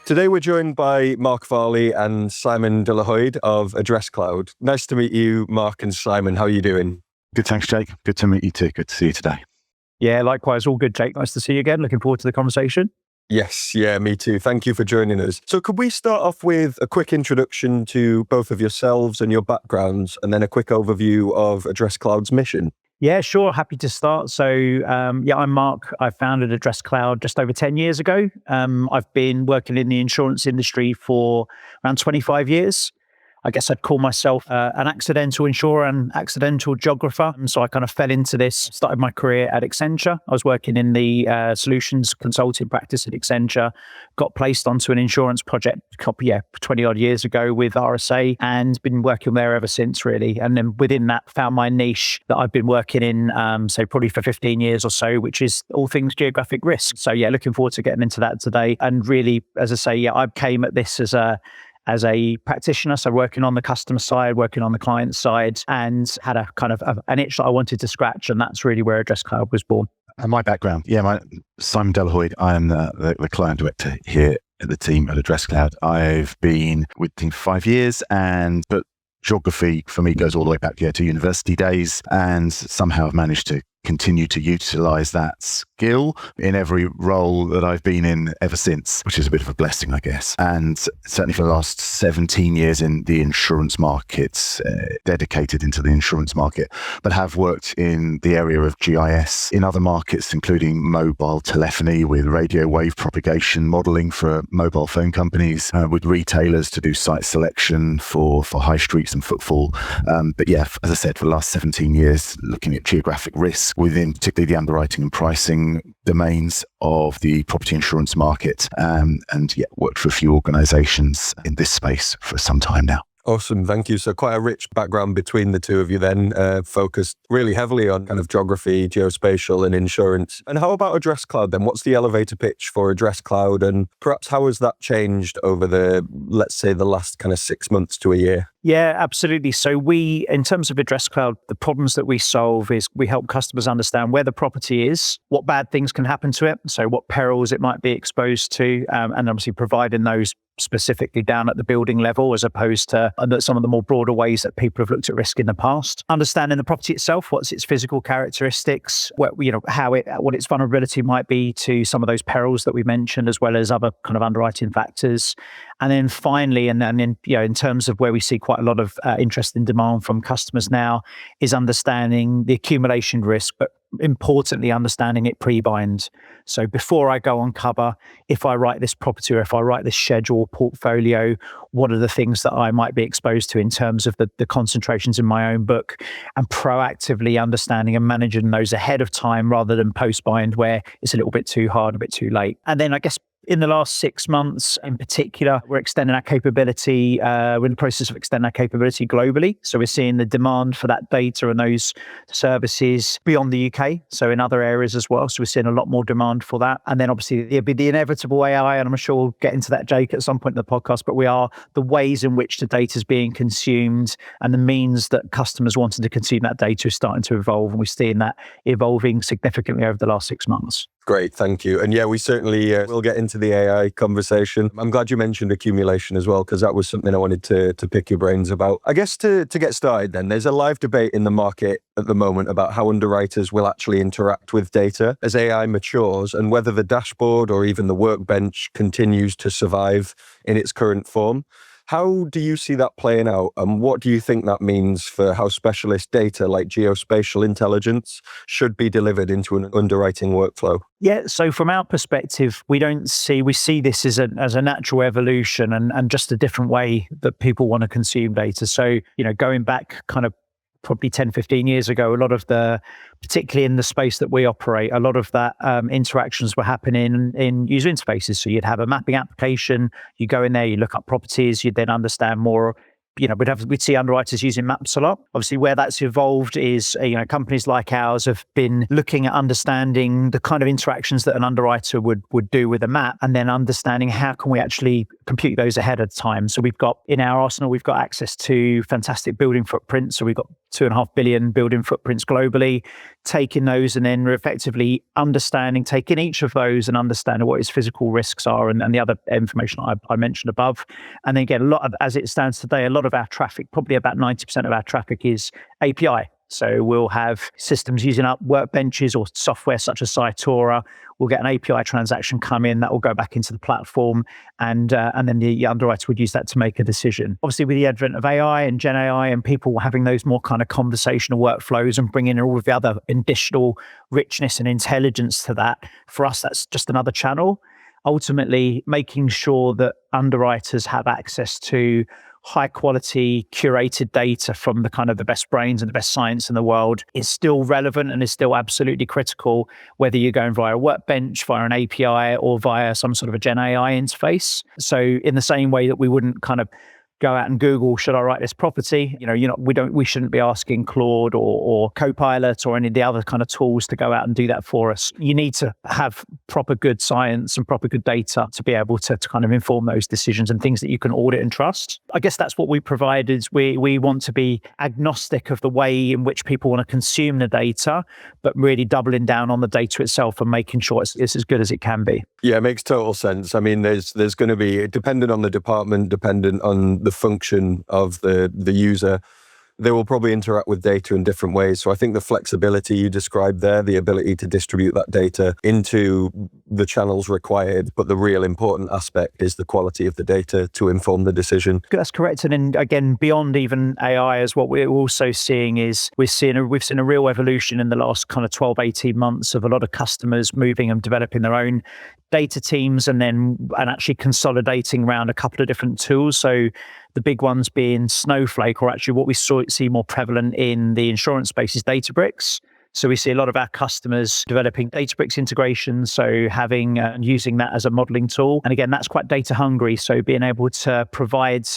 Today we're joined by Mark Varley and Simon de la Hoyde of Addresscloud. Nice to meet you, Mark and Simon. How are you doing? Good, thanks, Jake. Good to meet you too. Good to see you today. Yeah, likewise. All good, Jake. Nice to see you again. Looking forward to the conversation. Yes, me too. Thank you for joining us. So could we start off with a quick introduction to both of yourselves and your backgrounds, and then a quick overview of Addresscloud's mission? Yeah, sure. Happy to start. So, I'm Mark. I founded Addresscloud just over 10 years ago. I've been working in the insurance industry for around 25 years. I guess I'd call myself an accidental insurer and accidental geographer. And so I kind of fell into this, started my career at Accenture. I was working in the solutions consulting practice at Accenture, got placed onto an insurance project 20 odd years ago with RSA and been working there ever since, really. And then within that, found my niche that I've been working in, probably for 15 years or so, which is all things geographic risk. So looking forward to getting into that today. And really, as I say, I came at this as a practitioner, so working on the customer side, working on the client side, and had a kind of an itch that I wanted to scratch, and that's really where Addresscloud was born. And my background, Simon de la Hoyde. I am the client director here at the team at Addresscloud. I've been with the team for 5 years, but geography for me goes all the way back to university days, and somehow I've managed to continue to utilize that skill in every role that I've been in ever since, which is a bit of a blessing, I guess. And certainly for the last 17 years in the insurance markets, dedicated into the insurance market, but have worked in the area of GIS in other markets, including mobile telephony with radio wave propagation modeling for mobile phone companies, with retailers to do site selection for high streets and footfall. As I said, for the last 17 years, looking at geographic risk within particularly the underwriting and pricing domains of the property insurance market, worked for a few organizations in this space for some time now. Awesome. Thank you. So quite a rich background between the two of you then, focused really heavily on kind of geography, geospatial and insurance. And how about Addresscloud then? What's the elevator pitch for Addresscloud? And perhaps how has that changed over the last kind of 6 months to a year? Yeah, absolutely. So in terms of Addresscloud, the problems that we solve is we help customers understand where the property is, what bad things can happen to it, so what perils it might be exposed to, and obviously providing those specifically down at the building level as opposed to some of the more broader ways that people have looked at risk in the past. Understanding the property itself, what's its physical characteristics, what its vulnerability might be to some of those perils that we mentioned, as well as other kind of underwriting factors. And then finally, in terms of where we see quite a lot of interest and demand from customers now, is understanding the accumulation risk, but importantly, understanding it pre-bind. So before I go on cover, if I write this property or if I write this schedule portfolio, what are the things that I might be exposed to in terms of the concentrations in my own book, and proactively understanding and managing those ahead of time rather than post-bind where it's a little bit too hard, a bit too late. And then I guess in the last 6 months in particular, we're extending our capability. We're in the process of extending our capability globally. So we're seeing the demand for that data and those services beyond the UK, so in other areas as well. So we're seeing a lot more demand for that. And then obviously there'll be the inevitable AI, and I'm sure we'll get into that, Jake, at some point in the podcast, but the ways in which the data is being consumed and the means that customers wanting to consume that data is starting to evolve. And we're seeing that evolving significantly over the last 6 months. Great, thank you. And we certainly will get into the AI conversation. I'm glad you mentioned accumulation as well, because that was something I wanted to pick your brains about. I guess to get started then, there's a live debate in the market at the moment about how underwriters will actually interact with data as AI matures, and whether the dashboard or even the workbench continues to survive in its current form. How do you see that playing out, and what do you think that means for how specialist data like geospatial intelligence should be delivered into an underwriting workflow? Yeah, so from our perspective, we see this as a natural evolution and just a different way that people want to consume data. So, going back kind of probably 10, 15 years ago, a lot of particularly in the space that we operate, a lot of that interactions were happening in user interfaces. So you'd have a mapping application, you go in there, you look up properties, you'd then understand more. We'd see underwriters using maps a lot. Obviously, where that's evolved is, companies like ours have been looking at understanding the kind of interactions that an underwriter would do with a map, and then understanding how can we actually compute those ahead of time. So in our arsenal, we've got access to fantastic building footprints. So we've got 2.5 billion building footprints globally, taking those and then effectively taking each of those and understanding what its physical risks are and the other information I mentioned above. And then again, as it stands today, a lot of our traffic, probably about 90% of our traffic is API. So we'll have systems using up workbenches or software such as Cytora. We'll get an API transaction come in that will go back into the platform, and then the underwriter would use that to make a decision. Obviously, with the advent of AI and Gen AI and people having those more kind of conversational workflows and bringing in all of the other additional richness and intelligence to that, for us, that's just another channel. Ultimately, making sure that underwriters have access to high quality curated data from the kind of the best brains and the best science in the world is still relevant and is still absolutely critical, whether you're going via a workbench, via an API, or via some sort of a Gen AI interface. So in the same way that we wouldn't kind of go out and Google, should I write this property? We shouldn't be asking Claude or Copilot or any of the other kind of tools to go out and do that for us. You need to have proper good science and proper good data to be able to kind of inform those decisions and things that you can audit and trust. I guess that's what we provide is we want to be agnostic of the way in which people want to consume the data, but really doubling down on the data itself and making sure it's as good as it can be. Yeah, it makes total sense. I mean, there's going to be, dependent on the department, dependent on the function of the user, they will probably interact with data in different ways. So I think the flexibility you described there, the ability to distribute that data into the channels required, but the real important aspect is the quality of the data to inform the decision. That's correct. And then again, beyond even AI, as what we're also seeing is we've seen a real evolution in the last kind of 12, 18 months of a lot of customers moving and developing their own data teams and actually consolidating around a couple of different tools. So the big ones being Snowflake, or actually what we see more prevalent in the insurance space is Databricks. So we see a lot of our customers developing Databricks integrations, so having and using that as a modeling tool. And again, that's quite data hungry. So being able to provide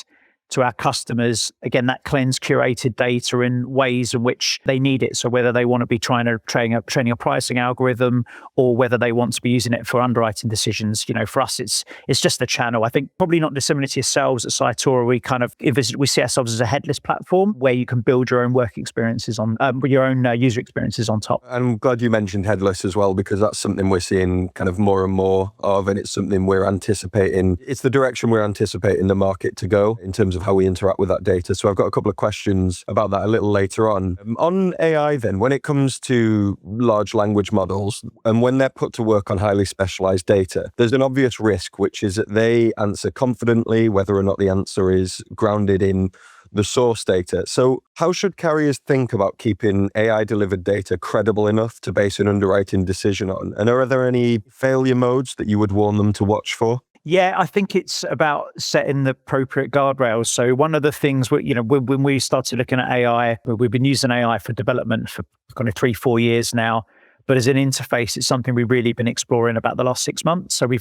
to our customers, again, that cleansed, curated data in ways in which they need it. So whether they want to be training a pricing algorithm or whether they want to be using it for underwriting decisions, for us, it's just a channel. I think probably not dissimilar to yourselves at Cytora, we see ourselves as a headless platform where you can build your own work experiences on, your own user experiences on top. I'm glad you mentioned headless as well, because that's something we're seeing kind of more and more of, and it's something we're anticipating. It's the direction we're anticipating the market to go in terms of how we interact with that data. So I've got a couple of questions about that a little later on. On AI then, when it comes to large language models and when they're put to work on highly specialized data, there's an obvious risk, which is that they answer confidently, whether or not the answer is grounded in the source data. So how should carriers think about keeping AI-delivered data credible enough to base an underwriting decision on? And are there any failure modes that you would warn them to watch for? Yeah, I think it's about setting the appropriate guardrails. So one of the things, when we started looking at AI, we've been using AI for development for kind of 3-4 years now. But as an interface, it's something we've really been exploring about the last 6 months. So we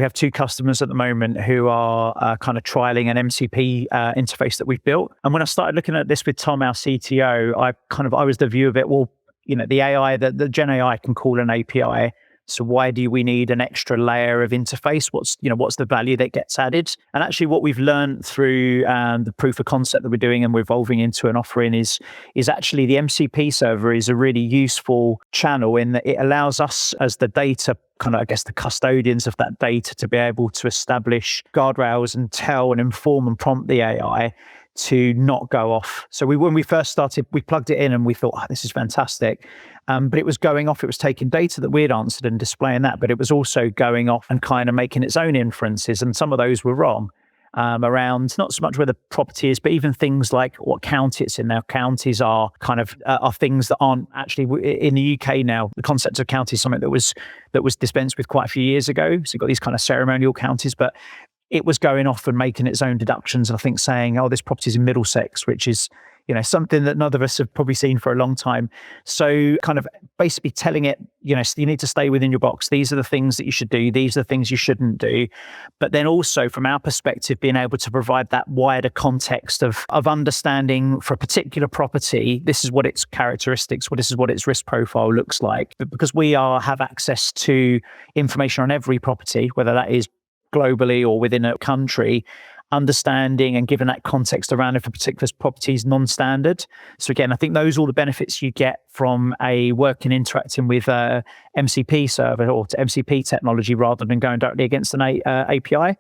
have 2 customers at the moment who are kind of trialing an MCP interface that we've built. And when I started looking at this with Tom, our CTO, I was the view of it, well, the AI, the Gen AI can call an API. So why do we need an extra layer of interface? What's the value that gets added? And actually what we've learned through the proof of concept that we're doing and we're evolving into an offering is actually the MCP server is a really useful channel in that it allows us as the data kind of, I guess, the custodians of that data to be able to establish guardrails and tell and inform and prompt the AI to not go off. So when we first started, we plugged it in and we thought, this is fantastic. But it was going off, it was taking data that we had answered and displaying that, but it was also going off and kind of making its own inferences. And some of those were wrong around not so much where the property is, but even things like what county it's in. Now, counties are kind of are things that aren't actually in the UK now. The concept of county is something that was dispensed with quite a few years ago. So you've got these kind of ceremonial counties, but it was going off and making its own deductions. And I think saying, this property is in Middlesex, which is, something that none of us have probably seen for a long time. So kind of basically telling it, you need to stay within your box. These are the things that you should do. These are the things you shouldn't do. But then also from our perspective, being able to provide that wider context of understanding for a particular property, this is what its characteristics, this is what its risk profile looks like. But because we have access to information on every property, whether that is globally or within a country, understanding and giving that context around if a particular property is non-standard. So again, I think those are all the benefits you get from interacting with MCP server or MCP technology rather than going directly against an API.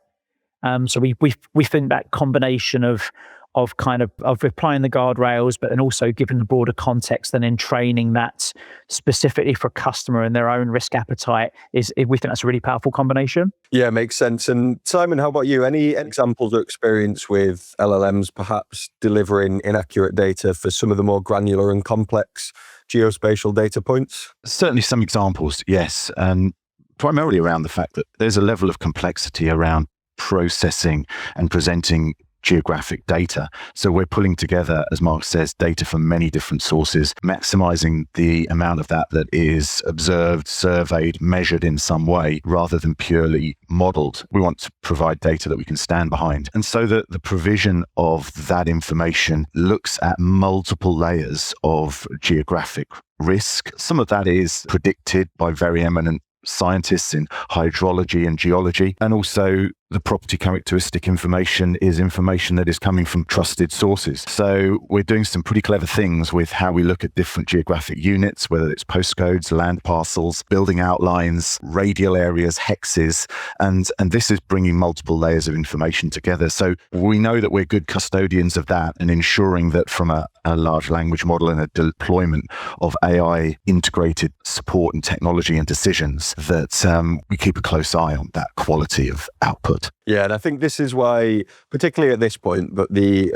So we think that combination of applying the guardrails, but then also giving the broader context and then training that specifically for a customer and their own risk appetite we think that's a really powerful combination. Yeah, makes sense. And Simon, how about you? Any examples or experience with LLMs perhaps delivering inaccurate data for some of the more granular and complex geospatial data points? Certainly some examples, yes. And primarily around the fact that there's a level of complexity around processing and presenting geographic data. So we're pulling together, as Mark says, data from many different sources, maximizing the amount of that is observed, surveyed, measured in some way, rather than purely modeled. We want to provide data that we can stand behind. And so the provision of that information looks at multiple layers of geographic risk. Some of that is predicted by very eminent scientists in hydrology and geology, and also the property characteristic information is information that is coming from trusted sources. So we're doing some pretty clever things with how we look at different geographic units, whether it's postcodes, land parcels, building outlines, radial areas, hexes, and this is bringing multiple layers of information together. So we know that we're good custodians of that and ensuring that from a large language model and a deployment of AI integrated support and technology and decisions that we keep a close eye on that quality of output. Yeah, and I think this is why, particularly at this point, but the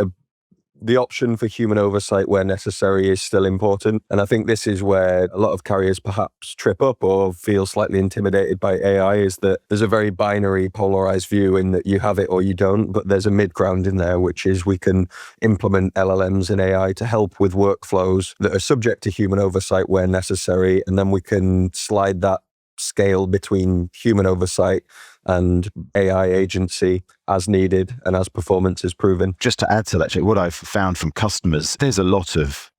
option for human oversight where necessary is still important. And I think this is where a lot of carriers perhaps trip up or feel slightly intimidated by AI, is that there's a very binary, polarized view in that you have it or you don't, but there's a mid-ground in there, which is we can implement LLMs and AI to help with workflows that are subject to human oversight where necessary, and then we can slide that scale between human oversight and AI agency as needed and as performance is proven. Just to add to that, what I've found from customers, there's a lot of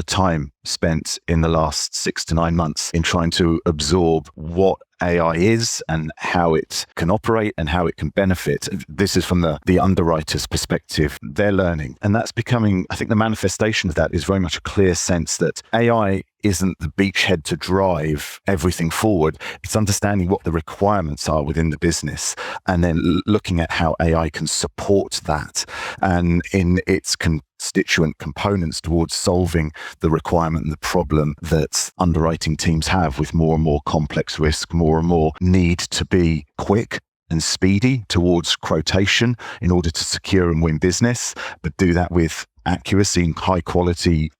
time spent in the last 6 to 9 months in trying to absorb what AI is and how it can operate and how it can benefit. This is from the underwriters' perspective. They're learning. And that's becoming, I think the manifestation of that is very much a clear sense that AI isn't the beachhead to drive everything forward. It's understanding what the requirements are within the business and then looking at how AI can support that and in its constituent components towards solving the requirement and the problem that underwriting teams have with more and more complex risk, more and more need to be quick and speedy towards quotation in order to secure and win business, but do that with accuracy and high quality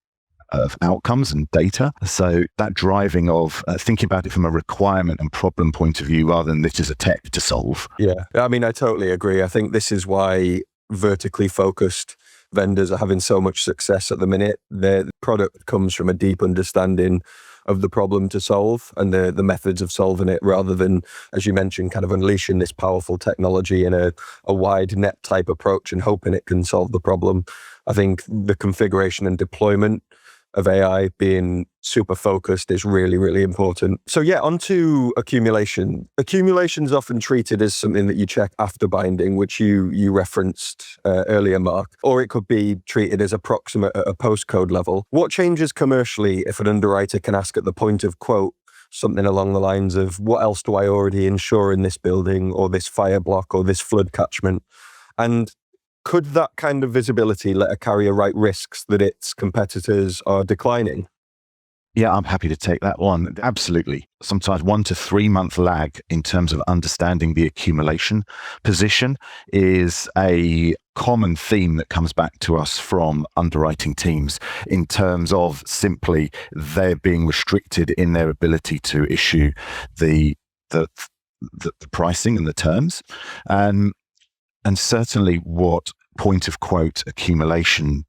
of outcomes and data. So that driving of thinking about it from a requirement and problem point of view rather than this is a tech to solve. Yeah, I mean, I totally agree. I think this is why vertically focused vendors are having so much success at the minute. Their product comes from a deep understanding of the problem to solve and the methods of solving it, rather than, as you mentioned, kind of unleashing this powerful technology in a wide net type approach and hoping it can solve the problem. I think the configuration and deployment of AI being super focused is really, really important. So yeah, onto accumulation. Accumulation is often treated as something that you check after binding, which you referenced earlier, Mark, or it could be treated as approximate at a postcode level. What changes commercially if an underwriter can ask at the point of quote something along the lines of, what else do I already insure in this building or this fire block or this flood catchment? And could that kind of visibility let a carrier write risks that its competitors are declining? Yeah, I'm happy to take that one. Absolutely. Sometimes 1 to 3 month lag in terms of understanding the accumulation position is a common theme that comes back to us from underwriting teams in terms of simply they're being restricted in their ability to issue the pricing and the terms. And certainly what point of quote accumulation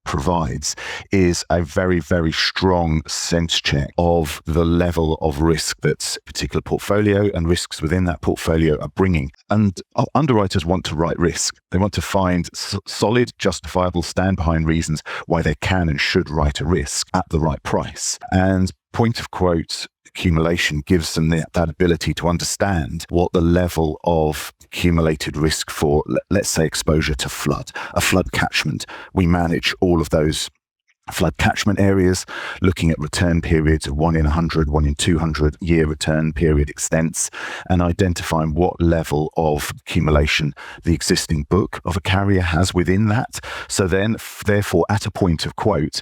provides is a very, very strong sense check of the level of risk that a particular portfolio and risks within that portfolio are bringing. And underwriters want to write risk. They want to find solid, justifiable, stand behind reasons why they can and should write a risk at the right price. And point of quote accumulation gives them that ability to understand what the level of accumulated risk for, let's say, exposure to a flood catchment. We manage all of those flood catchment areas, looking at return periods of 1 in 100, 1 in 200 year return period extents, and identifying what level of accumulation the existing book of a carrier has within that. So then, therefore, at a point of quote,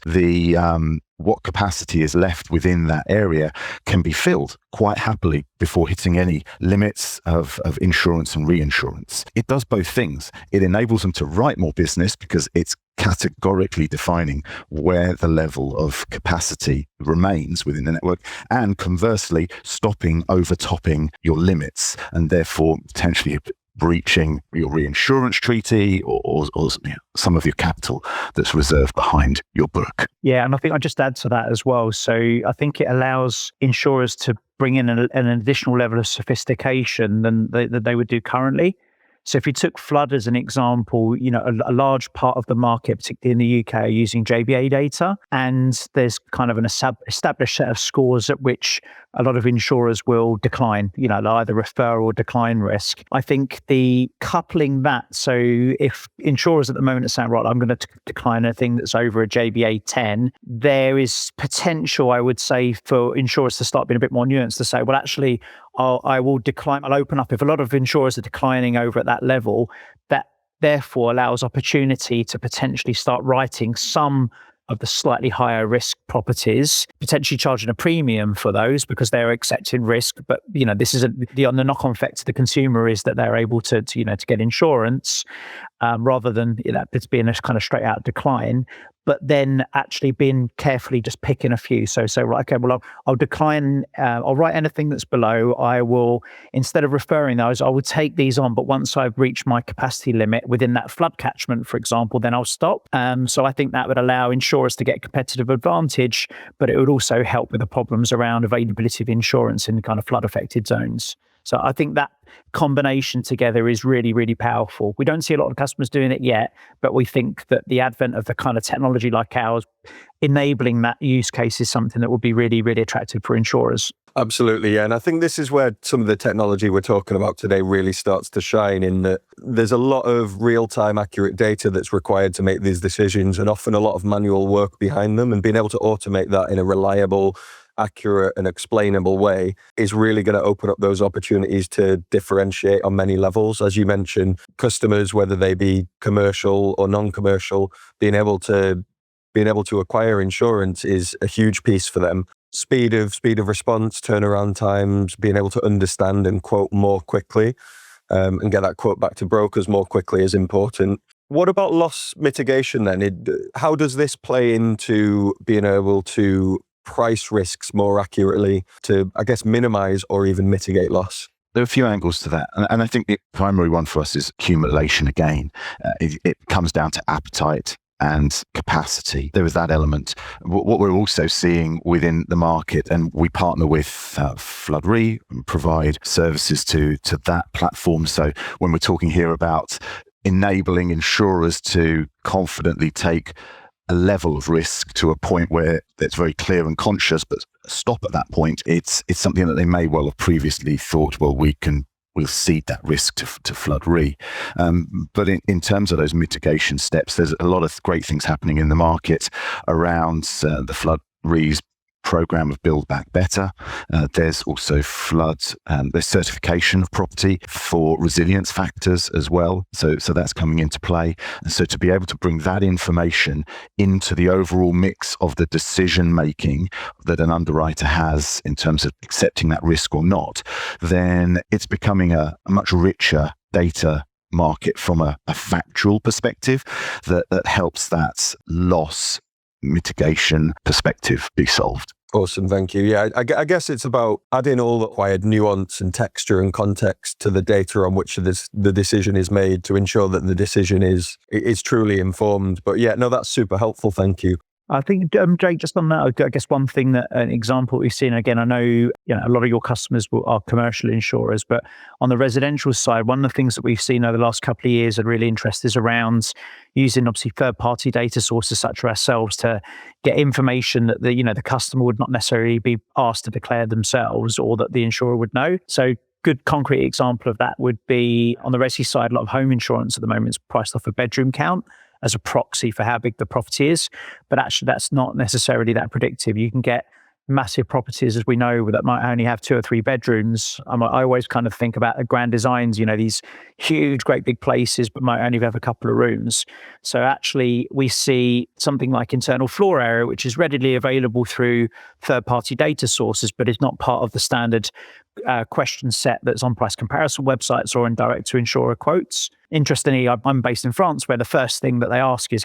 what capacity is left within that area can be filled quite happily before hitting any limits of insurance and reinsurance. It does both things. It enables them to write more business because it's categorically defining where the level of capacity remains within the network, and conversely, stopping overtopping your limits and therefore potentially breaching your reinsurance treaty or some of your capital that's reserved behind your book. Yeah, and I think I'd just add to that as well. So I think it allows insurers to bring in an additional level of sophistication than they would do currently. So if you took flood as an example, a large part of the market, particularly in the UK, are using JBA data, and there's kind of an established set of scores at which a lot of insurers will decline, they'll either refer or decline risk. I think the coupling that, so if insurers at the moment are saying, right, I'm going to decline anything that's over a JBA 10, there is potential, I would say, for insurers to start being a bit more nuanced to say, well, actually, I will decline, I'll open up. If a lot of insurers are declining over at that level, that therefore allows opportunity to potentially start writing some of the slightly higher risk properties, potentially charging a premium for those because they're accepting risk. But, this is the knock-on effect to the consumer is that they're able to get insurance rather than it's being a kind of straight out decline. But then actually being carefully just picking a few. So right, okay, well, I'll decline, I'll write anything that's below. I will, instead of referring those, I will take these on. But once I've reached my capacity limit within that flood catchment, for example, then I'll stop. So I think that would allow insurers to get competitive advantage, but it would also help with the problems around availability of insurance in kind of flood affected zones. So I think that combination together is really, really powerful. We don't see a lot of customers doing it yet, but we think that the advent of the kind of technology like ours, enabling that use case is something that will be really, really attractive for insurers. Absolutely, yeah. And I think this is where some of the technology we're talking about today really starts to shine, in that there's a lot of real-time accurate data that's required to make these decisions, and often a lot of manual work behind them, and being able to automate that in a reliable, accurate and explainable way is really going to open up those opportunities to differentiate on many levels. As you mentioned, customers, whether they be commercial or non-commercial, being able to acquire insurance is a huge piece for them. Speed of response, turnaround times, being able to understand and quote more quickly and get that quote back to brokers more quickly is important. What about loss mitigation then? How does this play into being able to price risks more accurately to, I guess, minimize or even mitigate loss? There are a few angles to that. And I think the primary one for us is accumulation again. It comes down to appetite and capacity. There is that element. What we're also seeing within the market, and we partner with Flood Re and provide services to that platform. So when we're talking here about enabling insurers to confidently take a level of risk to a point where it's very clear and conscious, but stop at that point, it's something that they may well have previously thought, well, we'll cede that risk to Flood Re. But in terms of those mitigation steps, there's a lot of great things happening in the market around the Flood Re's program of Build Back Better. There's also there's certification of property for resilience factors as well. So that's coming into play. And so to be able to bring that information into the overall mix of the decision making that an underwriter has in terms of accepting that risk or not, then it's becoming a much richer data market from a factual perspective that helps that loss mitigation perspective be solved. Awesome, thank you. Yeah, I guess it's about adding all the required nuance and texture and context to the data on which the decision is made to ensure that the decision is truly informed. But yeah, no, that's super helpful. Thank you. I think, Jake, just on that, I guess one thing an example we've seen, again, I know, a lot of your customers are commercial insurers, but on the residential side, one of the things that we've seen over the last couple of years that really interest is around using obviously third-party data sources such as ourselves to get information that the customer would not necessarily be asked to declare themselves or that the insurer would know. So good concrete example of that would be on the resi side, a lot of home insurance at the moment is priced off a bedroom count as a proxy for how big the property is. But actually, that's not necessarily that predictive. You can get massive properties, as we know, that might only have 2 or 3 bedrooms. I always kind of think about the grand designs, these huge, great big places, but might only have a couple of rooms. So actually, we see something like internal floor area, which is readily available through third-party data sources, but is not part of the standard question set that's on price comparison websites or in direct-to-insurer quotes. Interestingly, I'm based in France, where the first thing that they ask is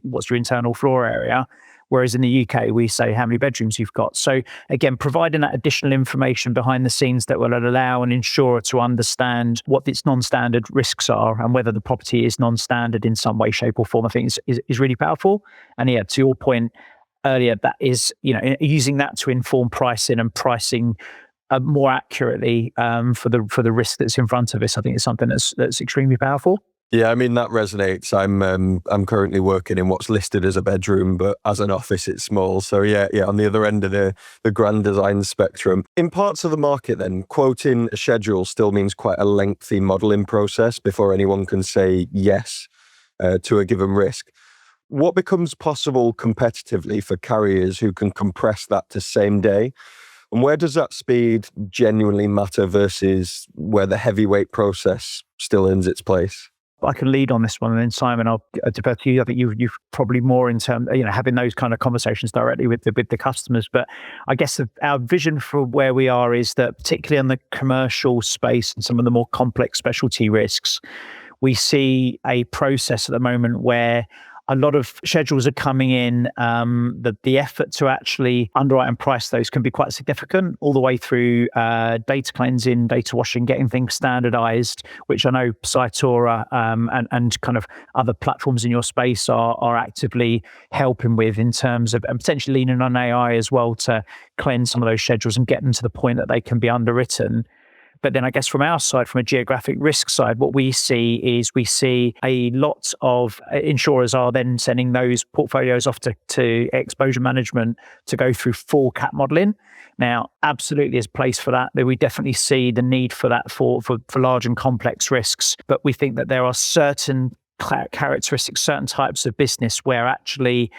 what's your internal floor area? Whereas in the UK, we say how many bedrooms you've got. So again, providing that additional information behind the scenes that will allow an insurer to understand what its non-standard risks are and whether the property is non-standard in some way, shape or form, I think is really powerful. And yeah, to your point earlier, that is, using that to inform pricing and pricing more accurately for the risk that's in front of us, I think is something that's extremely powerful. Yeah, I mean, that resonates. I'm currently working in what's listed as a bedroom, but as an office, it's small. So yeah, on the other end of the grand design spectrum. In parts of the market then, quoting a schedule still means quite a lengthy modelling process before anyone can say yes to a given risk. What becomes possible competitively for carriers who can compress that to same day? And where does that speed genuinely matter versus where the heavyweight process still earns its place? I can lead on this one, and then Simon, I'll defer to you. I think you've probably more in terms, having those kind of conversations directly with the customers. But I guess our vision for where we are is that, particularly in the commercial space and some of the more complex specialty risks, we see a process at the moment where a lot of schedules are coming in. The effort to actually underwrite and price those can be quite significant, all the way through data cleansing, data washing, getting things standardized, which I know Cytora and kind of other platforms in your space are actively helping with, in terms of, and potentially leaning on AI as well to cleanse some of those schedules and get them to the point that they can be underwritten. But then I guess from our side, from a geographic risk side, what we see a lot of insurers are then sending those portfolios off to exposure management to go through full cat modeling. Now, absolutely there's a place for that. We definitely see the need for that for large and complex risks. But we think that there are certain characteristics, certain types of business where actually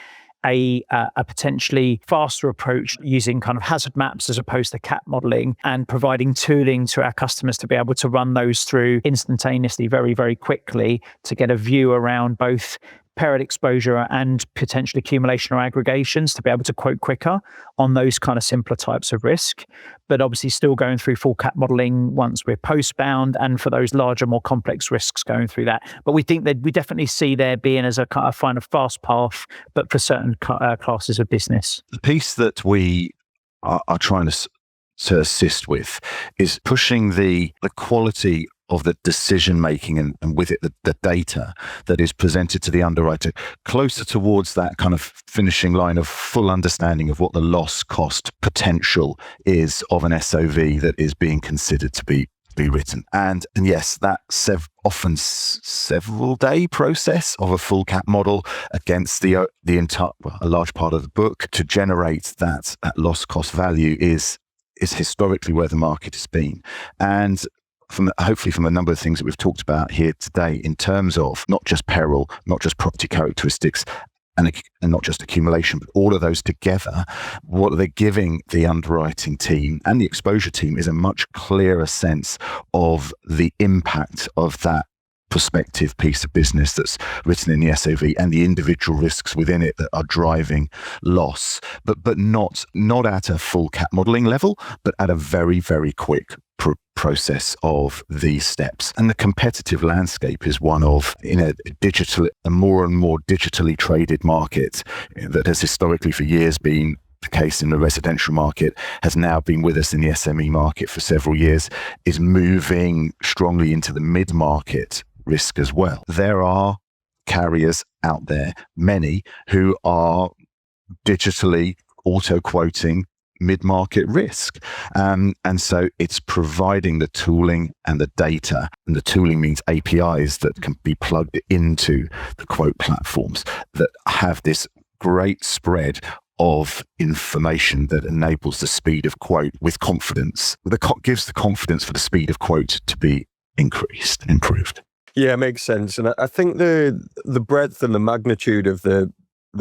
a potentially faster approach using kind of hazard maps as opposed to cat modeling, and providing tooling to our customers to be able to run those through instantaneously, very, very quickly, to get a view around both peril exposure and potential accumulation or aggregations, to be able to quote quicker on those kind of simpler types of risk. But obviously still going through full cat modeling once we're postbound, and for those larger, more complex risks going through that. But we think that we definitely see there being as a kind of fast path, but for certain classes of business. The piece that we are trying to assist with is pushing the quality of the decision making and with it the data that is presented to the underwriter closer towards that kind of finishing line of full understanding of what the loss cost potential is of an SOV that is being considered to be written. And yes, that often several day process of a full cat model against the entire, a large part of the book to generate that loss cost value is historically where the market has been. And hopefully from a number of things that we've talked about here today, in terms of not just peril, not just property characteristics, and not just accumulation, but all of those together, what they're giving the underwriting team and the exposure team is a much clearer sense of the impact of that prospective piece of business that's written in the SOV and the individual risks within it that are driving loss, but not at a full cat modeling level, but at a very, very quick process of these steps. And the competitive landscape is one of, in a more and more digitally traded market that has historically for years been the case in the residential market, has now been with us in the SME market for several years, is moving strongly into the mid-market risk as well. There are carriers out there, many, who are digitally auto-quoting mid-market risk. And so it's providing the tooling and the data, and the tooling means APIs that can be plugged into the quote platforms that have this great spread of information that enables the speed of quote with confidence, gives the confidence for the speed of quote to be improved. Yeah, it makes sense. And I think the breadth and the magnitude of the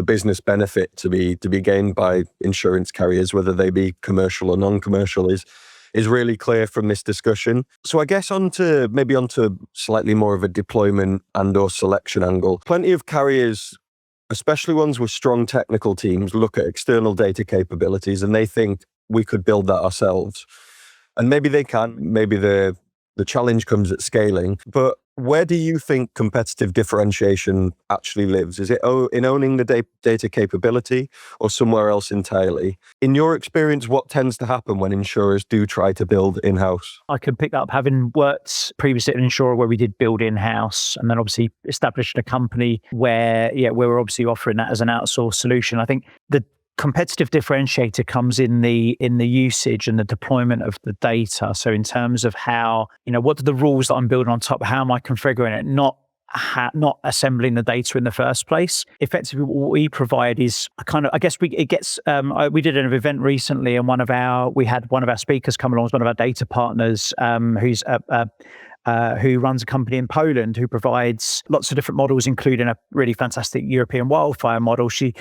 business benefit to be gained by insurance carriers, whether they be commercial or non-commercial, is really clear from this discussion. So I guess onto slightly more of a deployment and or selection angle. Plenty of carriers, especially ones with strong technical teams, look at external data capabilities and they think we could build that ourselves. And maybe they can, maybe the challenge comes at scaling. But where do you think competitive differentiation actually lives? Is it in owning the data capability or somewhere else entirely? In your experience, what tends to happen when insurers do try to build in-house? I could pick that up having worked previously at an insurer where we did build in-house and then obviously established a company where we're obviously offering that as an outsourced solution. I think the competitive differentiator comes in the usage and the deployment of the data. So in terms of how, what are the rules that I'm building on top? How am I configuring it? Not assembling the data in the first place. Effectively, what we provide is we did an event recently, and we had one of our speakers come along as one of our data partners, who runs a company in Poland who provides lots of different models, including a really fantastic European wildfire model. She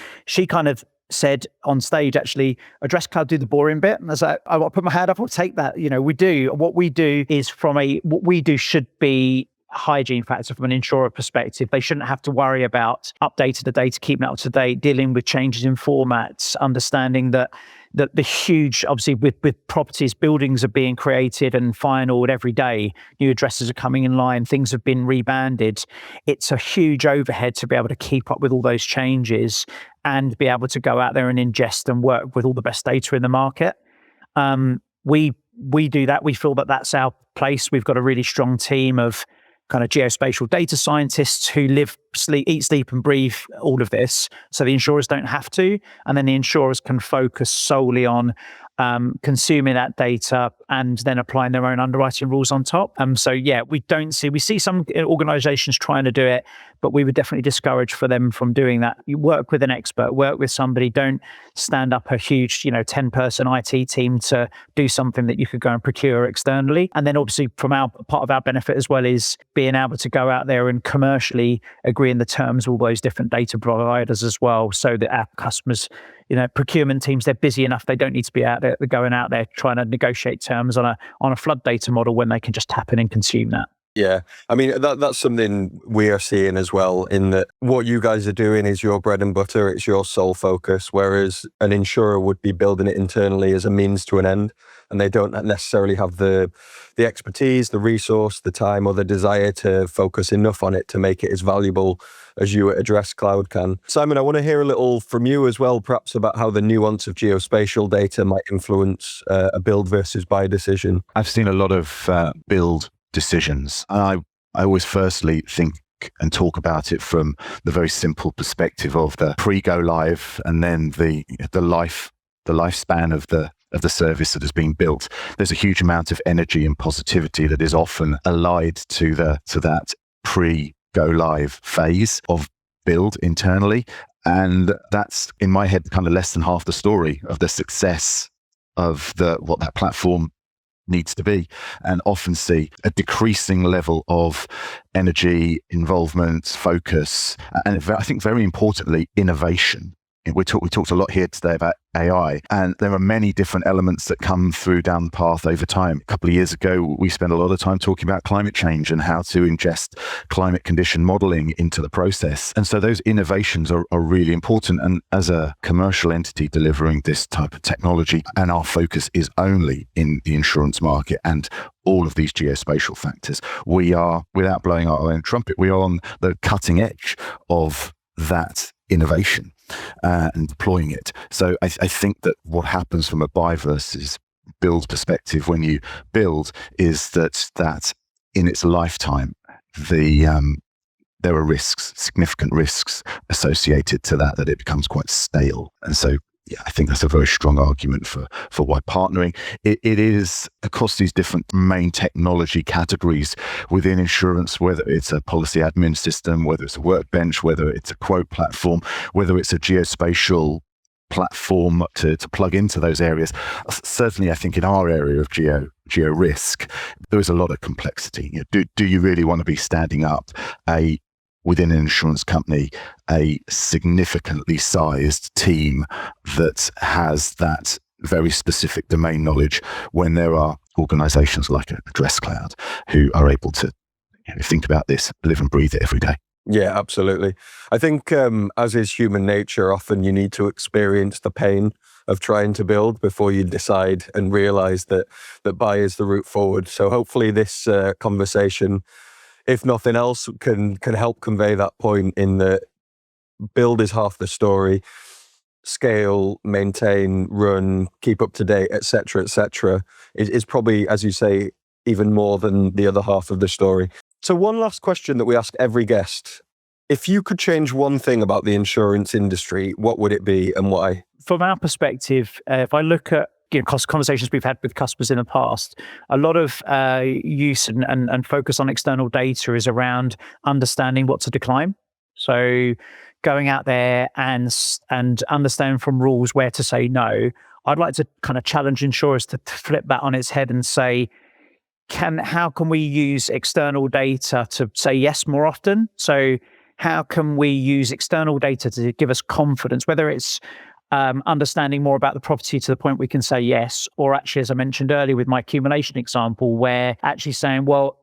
kind of said on stage, actually, Addresscloud do the boring bit. And I was like, I'll put my hand up, I'll take that. We do. What we do is what we do should be hygiene factor from an insurer perspective. They shouldn't have to worry about updating the data, keeping it up to date, dealing with changes in formats, understanding that the huge, obviously with properties, buildings are being created and finalized every day. New addresses are coming in line. Things have been rebanded. It's a huge overhead to be able to keep up with all those changes and be able to go out there and ingest and work with all the best data in the market. We do that. We feel that that's our place. We've got a really strong team of kind of geospatial data scientists who eat, sleep and breathe all of this. So the insurers don't have to. And then the insurers can focus solely on consuming that data and then applying their own underwriting rules on top. We see some organizations trying to do it, but we would definitely discourage for them from doing that. You work with an expert, work with somebody, don't stand up a huge, 10-person IT team to do something that you could go and procure externally. And then obviously part of our benefit as well is being able to go out there and commercially agree in the terms of all those different data providers as well, so that our customers, procurement teams, they're busy enough. They don't need to be going out there trying to negotiate terms on a flood data model when they can just tap in and consume that. Yeah, I mean, that's something we are seeing as well, in that what you guys are doing is your bread and butter, it's your sole focus, whereas an insurer would be building it internally as a means to an end, and they don't necessarily have the expertise, the resource, the time, or the desire to focus enough on it to make it as valuable as you at Addresscloud can. Simon, I want to hear a little from you as well, perhaps about how the nuance of geospatial data might influence a build versus buy decision. I've seen a lot of build decisions. And I always firstly think and talk about it from the very simple perspective of the pre-go live and then the lifespan of the service that has been built. There's a huge amount of energy and positivity that is often allied to that pre-go live phase of build internally. And that's, in my head, kind of less than half the story of the success of what that platform needs to be, and often see a decreasing level of energy, involvement, focus, and I think very importantly, innovation. We talked a lot here today about AI, and there are many different elements that come through down the path over time. A couple of years ago, we spent a lot of time talking about climate change and how to ingest climate condition modeling into the process. And so those innovations are really important. And as a commercial entity delivering this type of technology, and our focus is only in the insurance market and all of these geospatial factors, we are, without blowing our own trumpet, we are on the cutting edge of that innovation. And deploying it. So I think that what happens from a buy versus build perspective when you build is that in its lifetime, there there are risks, significant risks associated to that it becomes quite stale. And so, yeah, I think that's a very strong argument for why partnering. It is across these different main technology categories within insurance, whether it's a policy admin system, whether it's a workbench, whether it's a quote platform, whether it's a geospatial platform to plug into those areas. Certainly, I think in our area of geo risk, there is a lot of complexity. You know, do you really want to be standing up within an insurance company, a significantly sized team that has that very specific domain knowledge when there are organizations like Addresscloud who are able to think about this, live and breathe it every day? Yeah, absolutely. I think as is human nature, often you need to experience the pain of trying to build before you decide and realize that buy is the route forward. So hopefully this conversation, if nothing else, can help convey that point in that build is half the story. Scale, maintain, run, keep up to date, etc., is probably, as you say, even more than the other half of the story. So one last question that we ask every guest. If you could change one thing about the insurance industry, what would it be and why? From our perspective, if I look at conversations we've had with customers in the past, a lot of use and focus on external data is around understanding what's a decline. So going out there and understanding from rules where to say no. I'd like to kind of challenge insurers to flip that on its head and say, how can we use external data to say yes more often? So how can we use external data to give us confidence, whether it's understanding more about the property to the point we can say yes, or actually, as I mentioned earlier with my accumulation example, where actually saying, well,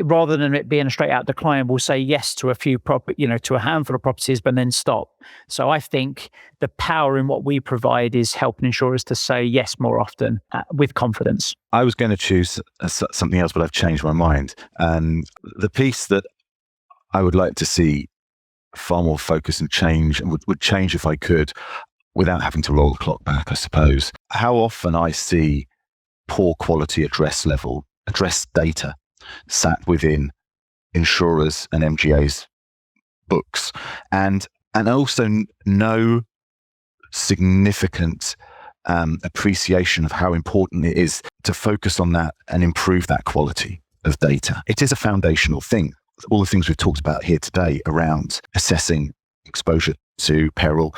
rather than it being a straight out decline, we'll say yes to a few to a handful of properties, but then stop. So I think the power in what we provide is helping insurers to say yes more often with confidence. I was going to choose something else, but I've changed my mind. And the piece that I would like to see far more focus and change, and would change if I could, without having to roll the clock back, I suppose. How often I see poor quality address data sat within insurers and MGAs books, and also no significant appreciation of how important it is to focus on that and improve that quality of data. It is a foundational thing. All the things we've talked about here today around assessing exposure to peril,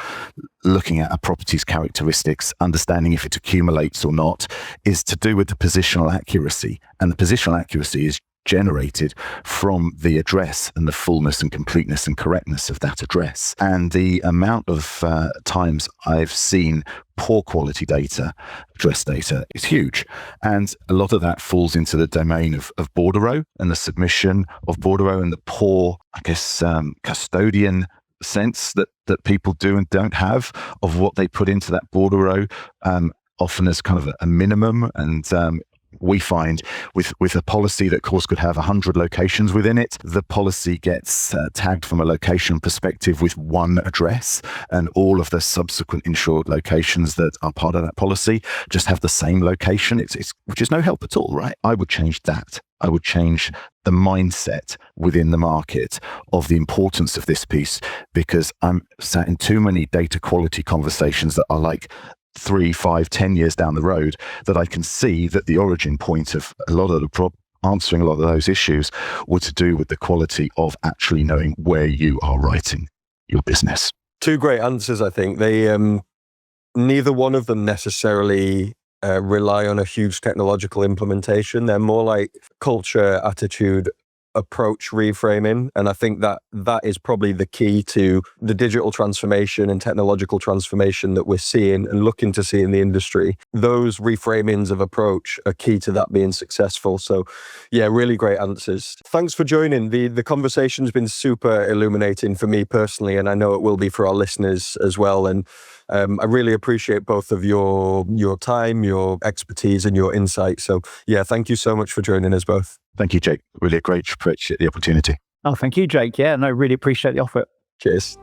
looking at a property's characteristics, understanding if it accumulates or not, is to do with the positional accuracy. And the positional accuracy is generated from the address and the fullness and completeness and correctness of that address. And the amount of times I've seen poor quality data, address data, is huge. And a lot of that falls into the domain of bordereau and the submission of bordereau and the poor, custodian sense that people do and don't have of what they put into that bordereau, often as kind of a minimum. And we find with a policy that, of course, could have 100 locations within it, the policy gets tagged from a location perspective with one address, and all of the subsequent insured locations that are part of that policy just have the same location. It's which is no help at all, right? I would change that. I would change the mindset within the market of the importance of this piece, because I'm sat in too many data quality conversations that are like 3, 5, 10 years down the road, that I can see that the origin point of a lot of the answering a lot of those issues were to do with the quality of actually knowing where you are writing your business. Two great answers, I think. They neither one of them necessarily rely on a huge technological implementation. They're more like culture, attitude, approach reframing. And I think that is probably the key to the digital transformation and technological transformation that we're seeing and looking to see in the industry. Those reframings of approach are key to that being successful. So yeah, really great answers. Thanks for joining. The conversation's been super illuminating for me personally, and I know it will be for our listeners as well. And I really appreciate both of your time, your expertise, and your insight. So yeah, thank you so much for joining us both. Thank you, Jake. Really appreciate the opportunity. Oh, thank you, Jake. Yeah, no, really appreciate the offer. Cheers.